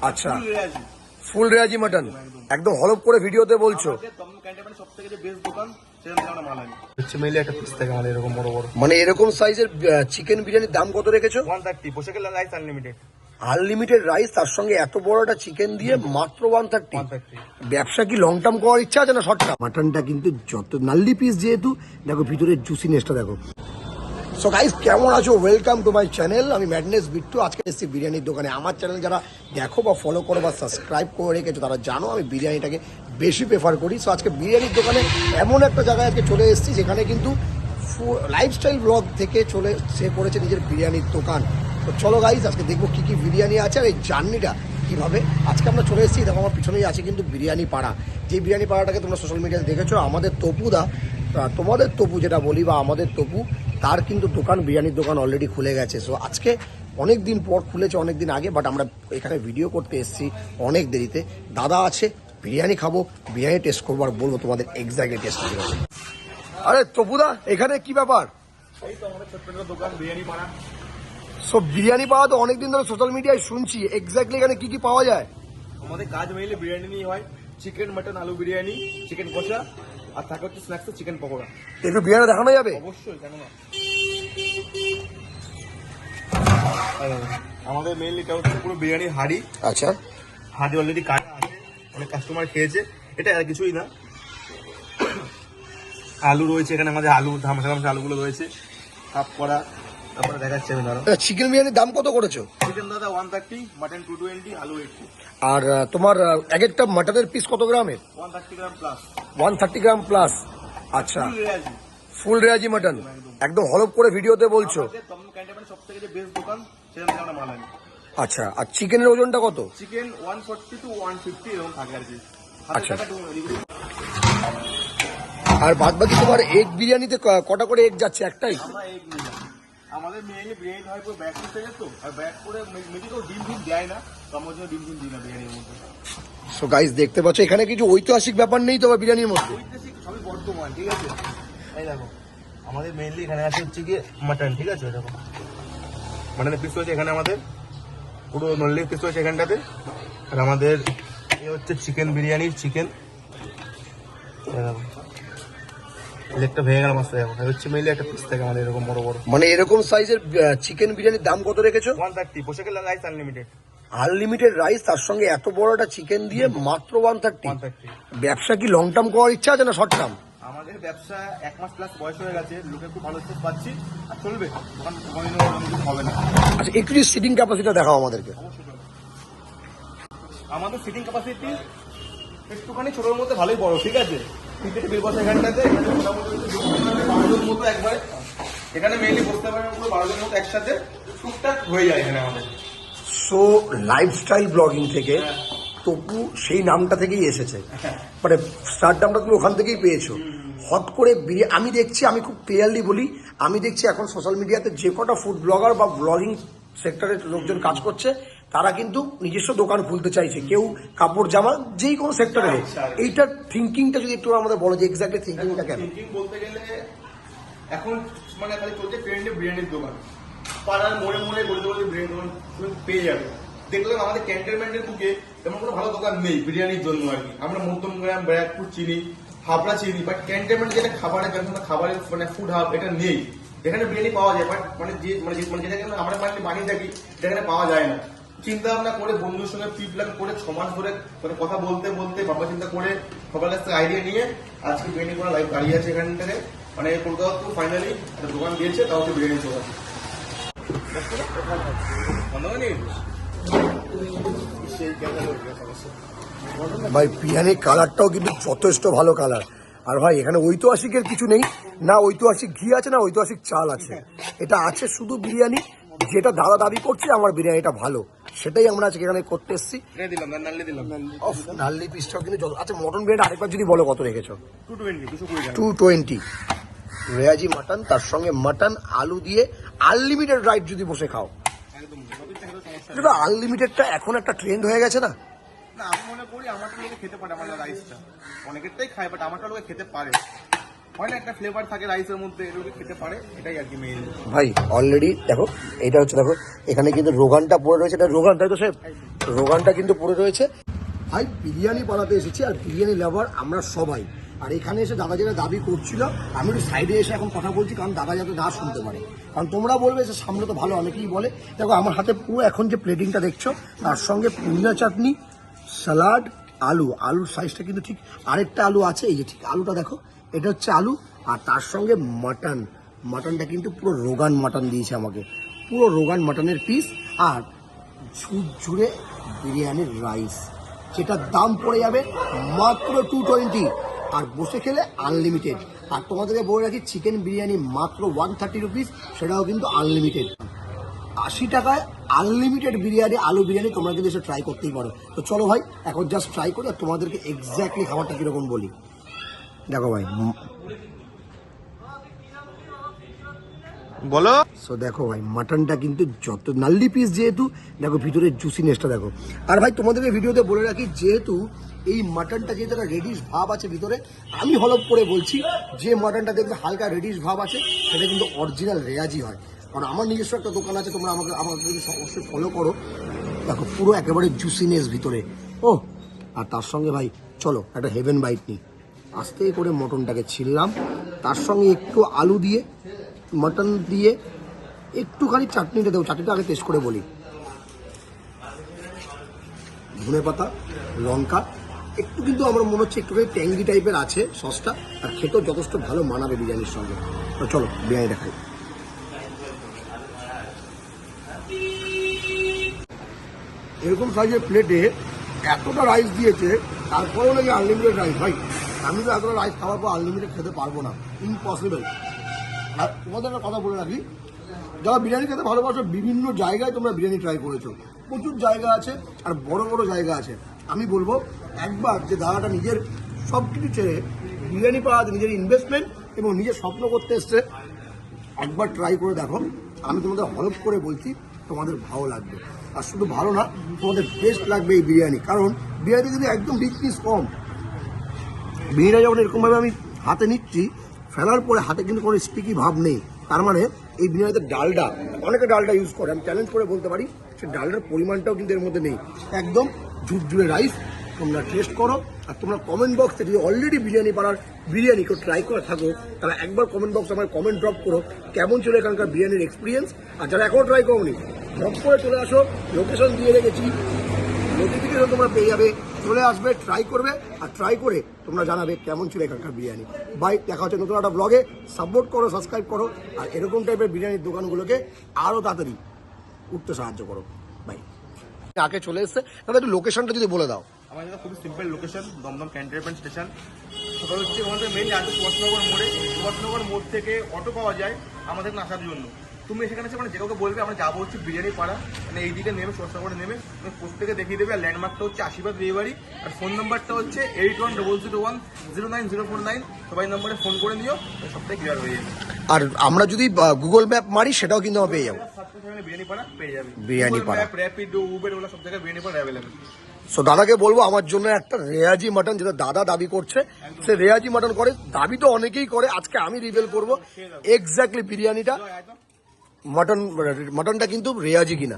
আচ্ছা, ফুল রেয়াজি মাটন একদম হলপ করে ভিডিওতে বলছো। মানে এরকম সাইজের চিকেন বিরিয়ানির দাম কত রেখেছো? 130 পোশাকের রাইস আনলিমিটেড। আনলিমিটেড রাইস, তার সঙ্গে এত বড় একটা চিকেন দিয়ে মাত্র 130। ব্যবসা কি লং টার্ম করার ইচ্ছা আছে না শর্ট টার্ম? মাটনটা কিন্তু যত নাল্লি পিস, যেহেতু দেখো ভিতরের জুসিনেসটা দেখো। সো গাইস, কেমন আছো? Welcome to my channel. আমি ম্যাডনেস বিট্টু। আজকে এসেছি বিরিয়ানির দোকানে। আমার চ্যানেল যারা দেখো বা ফলো করো বা সাবস্ক্রাইব করে রেখেছো তারা জানো আমি বিরিয়ানিটাকে বেশি প্রেফার করি। সো আজকে বিরিয়ানির দোকানে এমন একটা জায়গায় আজকে চলে এসেছি যেখানে কিন্তু লাইফস্টাইল ব্লগ থেকে সে করেছে নিজের বিরিয়ানির দোকান। তো চলো গাইস, আজকে দেখবো কি কি বিরিয়ানি আছে আর এই জার্নিটা কীভাবে। আজকে আমরা চলে এসেছি, দেখো আমার পিছনেই আছে কিন্তু বিরিয়ানি পাড়া। যে বিরিয়ানি পাড়াটাকে তোমরা সোশ্যাল মিডিয়াতে দেখেছো, আমাদের তপুদা, তোমাদের তপু যেটা বলি বা আমাদের তপু, তার কিন্তু দোকান, বিরিয়ানির দোকান অলরেডি খুলে গেছে। সো আজকে অনেক দিন পর খুলেছে, অনেক দিন আগে, বাট আমরা এখানে ভিডিও করতে এসেছি অনেক দেরিতে। দাদা আছে, বিরিয়ানি খাবো, বিরিয়ানি টেস্ট করবো আর বলবো তোমাদের এক্স্যাক্টলি টেস্ট কীরকম। আরে তপুদা, এখানে কি ব্যাপার? এই তো আমাদের ছোট্ট দোকান বিরিয়ানি পাড়া। সো বিরিয়ানি পাওয়া তো অনেকদিন ধরে সোশ্যাল মিডিয়ায় শুনছি, এক্স্যাক্টলি এখানে কি কি পাওয়া যায়? আমাদের কাজ মেইনলি বিরিয়ানি নিয়ে হয়। চিকেন, মাটন, আলু বিরিয়ানি, চিকেন কষা, আর থাকে হচ্ছে স্ন্যাক্সে চিকেন পকোড়া। একটু বিরিয়ানি দেখানো যাবে? অবশ্যই, কেন না। আমাদের মেইনলি এটা হচ্ছে পুরো বিরিয়ানির হাঁড়ি। আচ্ছা, হাঁড়ি অলরেডি কাটা আছে, অনেক কাস্টমার খেয়েছে। এটা আর কিছুই না। আলু রয়েছে এখানে, আমাদের আলু ধামসা আলুগুলো রয়েছে হাফ করা। তারপরে দেখাচ্ছি আমি, ধরো চিকেন বিরিয়ানির দাম কত করেছো? চিকেন দাদা 130, মাটন 220, আলু 80। আর তোমার এক একটা মাটনের পিস কত গ্রামের? 130 গ্রাম প্লাস। 130 গ্রাম প্লাস। আচ্ছা, ফুল রেয়াজি মাটন একদম হলপ করে ভিডিওতে বলছো। সব থেকে যে বেস্ট দোকান, সেখানে আমরা মাল আনি। আচ্ছা, আর চিকেনের ওজনটা কত? চিকেন 140 to 150 এরকম থাকে আর কি। আচ্ছা, আর বাদ বাকি তোমার এগ বিরিয়ানিতে কটা করে এগ যাচ্ছে? একটাই? আমরা এগ নিই না। আমাদের মেইনলি বিরিয়ানি হয় পুরো ব্যাক থেকে, তো আর ব্যাক করে মেডিকেল ডিম ডিম দেয় না, তো আমরা জন্য ডিম ডিম দিই না বিরিয়ানির মধ্যে। সো গাইস, দেখতে পাচ্ছ এখানে কিছু ঐতিহাসিক ব্যাপার নেই তো বিরিয়ানির মধ্যে? ঐতিহাসিক সবই বর্তমান, ঠিক আছে। এই দেখো, আমাদের মেইনলি এখানে আছে হচ্ছে কি মাটন, ঠিক আছে। দেখো মাটনের পিস রয়েছে এখানে, আমাদের পুরো নল্লি পিস রয়েছে এখানটাতে। আর আমাদের এই হচ্ছে চিকেন বিরিয়ানির চিকেন। লেগটা ভেঙে গেল মাস্টার। এখন হচ্ছে মেইনলি একটা পিস থাকে আমাদের এরকম বড় বড়। মানে এরকম সাইজের চিকেন বিরিয়ানির দাম কত রেখেছো? 130 পোশাকের রাইস আনলিমিটেড। আনলিমিটেড রাইস, তার সঙ্গে এত বড় একটা চিকেন দিয়ে মাত্র 130। ব্যবসা কি লং টার্ম করার ইচ্ছা আছে না শর্ট টার্ম? আমাদের ব্যবসা 1 মাস প্লাস বয়স হয়ে গেছে, লোকে খুব ভালো স্টেজ পাচ্ছি আর চলবে, দোকান হবে না। আচ্ছা, একটু সিটিং ক্যাপাসিটিটা দেখাও আমাদেরকে। আমাদের সিটিং ক্যাপাসিটি একটুখানি ছোটোর মধ্যে ভালোই বড়, ঠিক আছে। ক্রিকেট বিল বসে এখানটাতে, মোটামুটি মতো একবার এখানে মেইনলি বসতে পারেন পুরো 12 জনের মতো একসাথে টুকটাক হয়ে যায় এখানে আমাদের। সো লাইফস্টাইল ব্লগিং থেকে তপু সেই নামটা থেকেই এসেছে, মানে স্টার নামটা তুমি ওখান থেকেই পেয়েছো। হট করে আমি দেখছি, আমি খুব ক্লিয়ারলি বলি, আমি দেখছি এখন সোশ্যাল মিডিয়াতে যে কটা ফুড ব্লগার বা ব্লগিং সেক্টরের লোকজন কাজ করছে, তারা কিন্তু নিজস্ব দোকান খুলতে চাইছে, কেউ কাপড় জামা, যেই কোনো সেক্টরে হোক। এইটার থিঙ্কিংটা যদি একটু আমাদের বলো যে এক্স্যাক্টলি থিঙ্কিংটা কেন? থিঙ্কিং বলতে গেলে এখন মানে খালি চলছে ট্রেন্ডে বিরিয়ানির দোকান। পাড়ার মোড়ে মোড়ে গলিতে গলিতে বিরিয়ানির দোকান তুমি পেয়ে যাবে। দেখলাম আমাদের ক্যান্টনমেন্টের বুকে তেমন কোনো ভালো দোকান নেই বিরিয়ানির জন্য আর কি। আমরা মধ্যমগ্রাম, ব্যারাকপুর চিনি, হাবড়া চিনি, বাট ক্যান্টনমেন্ট যেটা খাবারের খাবারের মানে ফুড হাব, এটা নেই। এখানে বিরিয়ানি পাওয়া যায়, বাট মানে যেটা আমরা বানিয়ে থাকি সেখানে পাওয়া যায় না। চিন্তা ভাবনা করে বন্ধুর সঙ্গে প্ল্যান করে 6 মাস ধরে মানে কথা বলতে বলতে ভাবনা চিন্তা করে সবার কাছ থেকে আইডিয়া নিয়ে আজকে বিরিয়ানি করা লাইভ দাঁড়িয়ে আছে এখান থেকে। মানে কলকাতা তো ফাইনালি একটা দোকান দিয়েছে, তাও তো বিরিয়ানি চলে আসে। ভাই বিরিয়ানির কালারটাও কিন্তু যথেষ্ট ভালো কালার। আর ভাই এখানে ঐতিহাসিকের কিছু নেই, না ঐতিহাসিক ঘি আছে না ঐতিহাসিক চাল আছে, এটা আছে শুধু বিরিয়ানি। যেটা দাদা দাবি করছে আমার বিরিয়ানিটা ভালো, সেটাই আমরা আজকে এখানে করতে এসেছি। নাল্লি পিসটাও কিন্তু আচ্ছা, মটন বিরিয়ানি আরেকবার যদি বলো কত রেখেছো? 220 রেয়াজি মাটন, তার সঙ্গে মাটন আলু দিয়ে আনলিমিটেড রাইট যদি বসে খাও। আনলিমিটেডটা এখন একটা ট্রেন্ড হয়ে গেছে না? না, আমি মনে করি আমারটা লোকে খেতে পারে, আমার রাইসটা অনেকেরটাই খায়, বাট আমারটা লোকে খেতে পারে। হয় না, একটা ফ্লেভার থাকে রাইসের মধ্যে, লোকে খেতে পারে, এটাই আর কি মেইন। ভাই অলরেডি দেখো, এটা হচ্ছে দেখো এখানে কিন্তু রোগানটা পড়ে রয়েছে, এটা রোগান তাই তো শেফ? রোগানটা কিন্তু পড়ে রয়েছে। ভাই বিরিয়ানি বানাতে এসেছি, আর বিরিয়ানি লাভার আমরা সবাই। আর এখানে এসে দাদা যেটা দাবি করছিল, আমি একটু সাইডে এসে এখন কথা বলছি, কারণ দাদা যাতে না শুনতে পারে। কারণ তোমরা বলবে যে সামনে তো ভালো, অনেকেই বলে। দেখো আমার হাতে পুরো এখন যে প্লেটিংটা দেখছো, তার সঙ্গে পুদিনা চাটনি, স্যালাড, আলুর সাইজটা কিন্তু ঠিক আরেকটা আলু আছে, এই যে ঠিক আলুটা দেখো, এটা হচ্ছে আলু। আর তার সঙ্গে মাটনটা কিন্তু পুরো রোগান মাটন দিয়েছে আমাকে, পুরো রোগান মাটনের পিস। আর ঝুরঝুরে বিরিয়ানির রাইস, যেটার দাম পড়ে যাবে মাত্র 220, আর বসে খেলে আনলিমিটেড। আর তোমাদেরকে বলে রাখি, চিকেন বিরিয়ানি মাত্র 130 রুপিস, সেটাও কিন্তু আনলিমিটেড। 80 টাকায় আনলিমিটেড বিরিয়ানি, আলু বিরিয়ানি তোমরা কিন্তু এসে ট্রাই করতেই পারো। তো চলো ভাই এখন জাস্ট ট্রাই করি, আর তোমাদেরকে এক্স্যাক্টলি খাবারটা কিরকম বলি। দেখো ভাই, বলো। সো দেখো ভাই, মাটনটা কিন্তু যত নাল্লি পিস, যেহেতু দেখো ভিতরের জুসিনেসটা দেখো। আর ভাই তোমাদেরকে ভিডিওতে বলে রাখি, যেহেতু এই মাটনটা যেহেতু একটা রেডিশ ভাব আছে ভিতরে, আমি হলপ করে বলছি, যে মাটনটা দেখবে হালকা রেডিশ ভাব আছে, সেটা কিন্তু অরিজিনাল রেয়াজি হয়। কারণ আমার নিজস্ব একটা দোকান আছে, তোমরা আমাকে যদি অবশ্যই ফলো করো। দেখো পুরো একেবারে জুসিনেস ভিতরে। ও, আর তার সঙ্গে ভাই চলো একটা হেভেন বাইট নিই। আস্তে করে মটনটাকে ছিললাম, তার সঙ্গে একটু আলু দিয়ে, মটন দিয়ে, একটুখানি চাটনিটা দেবো। চাটনিটা আগে টেস্ট করে বলি। ধনে পাতা, লঙ্কা, একটু কিন্তু আমার মনে হচ্ছে একটুখানি ট্যাঙ্গি টাইপের আছে সসটা, আর খেতেও যথেষ্ট ভালো মানাবে বিরিয়ানির সঙ্গে। তো চলো বিরিয়ানিটা খাই। এরকম সাইজের প্লেটে এতটা রাইস দিয়েছে, তারপরেও নাকি আনলিমিটেড রাইস। ভাই আমি তো এতটা রাইস খাওয়ার পর আনলিমিটেড খেতে পারবো না, ইম্পসিবল। আর তোমাদের একটা কথা বলে রাখি, যারা বিরিয়ানি খেতে ভালোবাসো, বিভিন্ন জায়গায় তোমরা বিরিয়ানি ট্রাই করেছো, প্রচুর জায়গা আছে, আর বড় বড় জায়গা আছে। আমি বলবো একবার যে দাদাটা নিজের সব কিছু ছেড়ে বিরিয়ানি পাওয়া, নিজের ইনভেস্টমেন্ট এবং নিজের স্বপ্ন করতে এসছে, একবার ট্রাই করে দেখো। আমি তোমাদের হলপ করে বলছি, তোমাদের ভালো লাগবে। আর শুধু ভালো না, তোমাদের বেস্ট লাগবে এই বিরিয়ানি। কারণ বিরিয়ানি কিন্তু একদম রিচ পিস কম। বিরিয়ানি যখন এরকমভাবে আমি হাতে নিচ্ছি, ফেলার পরে হাতে কিন্তু কোনো স্টিকি ভাব নেই। তার মানে এই বিরিয়ানিতে ডালডা, অনেকে ডালডা ইউজ করে, আমি চ্যালেঞ্জ করে বলতে পারি সে ডালডার পরিমাণটাও কিন্তু এর মধ্যে নেই। একদম ঝুরঝুরে রাইস। তোমরা টেস্ট করো, আর তোমরা কমেন্ট বক্সে যদি অলরেডি বিরিয়ানি পাড়ার বিরিয়ানি কেউ ট্রাই করে থাকো, তাহলে একবার কমেন্ট বক্সে আমার কমেন্ট ড্রপ করো, কেমন ছিল এখানকার বিরিয়ানির এক্সপিরিয়েন্স। আর যারা এখনও ট্রাই করোনি, ড্রপ করে চলে আসো, লোকেশন দিয়ে রেখেছি, নোটিফিকেশন তোমরা পেয়ে যাবে, চলে আসবে, ট্রাই করবে, আর ট্রাই করে তোমরা জানাবে কেমন ছিল এখানকার বিরিয়ানি। বাই, দেখা হচ্ছে নতুন একটা ব্লগে। সাপোর্ট করো, সাবস্ক্রাইব করো, আর এরকম টাইপের বিরিয়ানির দোকানগুলোকে আরও তাড়াতাড়ি উঠতে সাহায্য করো। বাই। আগে চলে এসছে, তাহলে একটু লোকেশনটা যদি বলে দাও। আমার এটা খুবই simple location, Dum Dum cantonment station. সেটা হচ্ছে আমাদের মেইন আছে সুভাষনগর মোড়ে। সুভাষনগর মোড় থেকে অটো পাওয়া যায় আমাদের আসার জন্য। তুমি সেখানে এসে মানে যে কাউকে বলবে আমরা যাবো হচ্ছে বিরিয়ানি পাড়া, মানে এইদিকে নেমে সুভাষনগরে নেমে তুমি পোস্ট থেকে দেখিয়ে দেবে। আর ল্যান্ডমার্কটা হচ্ছে আশীর্বাদ বিয়েবাড়ি, আর ফোন নাম্বারটা হচ্ছে 8100100909। সবাই নম্বরে ফোন করে নিও, সবটাই ক্লিয়ার হয়ে যাবে। আর আমরা যদি গুগল ম্যাপ মারি, সেটাও কিন্তু আমরা পেয়ে যাবো, বিরিয়ানি পাড়া পেয়ে যাবে। বিরিয়ানি পাড়া, র্যাপিডো, উবের, ওগুলো সব জায়গায় বিরিয়ানি পাড়া অ্যাভেলেবেল। সো দাদাকে বলবো আমার জন্য একটা রেয়াজি মাটন, যেটা দাদা দাবি করছে, সে রেয়াজি মাটন করে। দাবি তো অনেকেই করে, আজকে আমি রিভিল করবো এক্স্যাক্টলি বিরিয়ানিটা, মাটনটা কিন্তু রেয়াজি কিনা।